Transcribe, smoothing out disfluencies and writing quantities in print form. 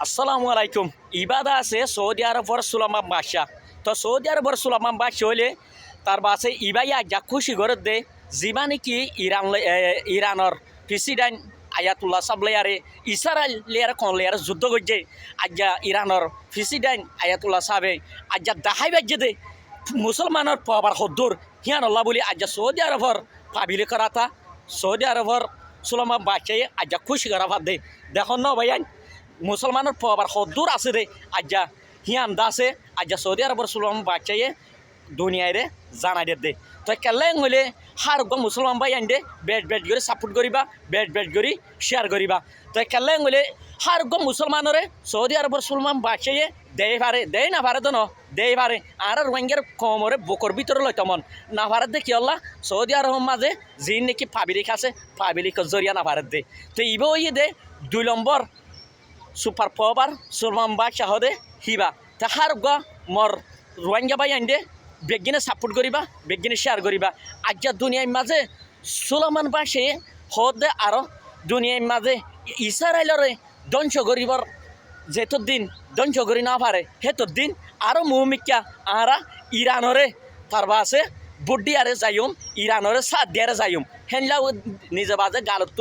আসসালামু আলাইকুম। ইবাদা আছে সৌদি আরবর সুলামান বাদশাহ। তো সৌদি আরবর সুলামান বাদশাহ হইলে তার বাসে ইবাই আজ্ঞা খুশি করে দে যিমানে কি ইরানর প্রেসিডেন্ট আয়াতুল্লাহ সাবলেয়ারে ইসরায়েল লেয়ার কোন লেয়ার যুদ্ধ করছে আজ্ঞা ইরানর প্রেসিডেন্ট আয়াতুল্লাহ সাবে আজ্ঞা দাহাই বাজ্যে দে মুসলমানের পাবার হদ্দুর হিয়ান আল্লাহ বলি আজ্ঞা সৌদি আরবর পাবিলে করাতা সৌদি আরবর সুলামান বাদশাহে আজ্ঞা খুশি করা ভাব দে দেখুন ন ভাইয়ান মুসলমানের পাবার হদ্দুর আছে রে আজ্ঞা হিয়ান দাসে আজ্ঞা সৌদি আরবর সুলামান বাদশাহে দুনিয়ায় রে জানাই দে তো কেলেং হইলে হার গ মুসলমান ভাই আন দে বেট করে সাপোর্ট করিবা বেট করে শেয়ার করিবা তো কেলেং হইলে হার গ মুসলমানরে সৌদি আরবর সুলমান বাদশাহে দেই পারে দেই না পারে তো ন দেই পারে আর রোহিঙ্গার কমরে বুকর ভিতরে লইত মন না পারে দে কি আল্লাহ সৌদি আরবের মাঝে যি নাকি পাবলিক আছে পাবলিকের জরিয়া না পারে দে তো ইবে ইয়ে দে 2 নম্বর সুপার পাওয়ার সুলমান বাদশাহ দে হিবা তা হার গ মর রোহিঙ্গা ভাই আন দে বেগিনে সাপোর্ট করিবা বেগিনে শেয়ার করিবা আজ্ঞা দুনিয়ার মাঝে সুলমান বাদশাহে হদে আরো দুনিয়ার মাঝে ইসরায়েলরে ধ্বংস করিবার যেতর দিন ধ্বংস করি না পারে হেতর দিন আরো মুমিকা আরা ইরানরে তার বাসে বুড্ডি আরে যাইম ইরানরে সাথ দিয়ারে যাইম হেনলাও নিজে বাজে গালত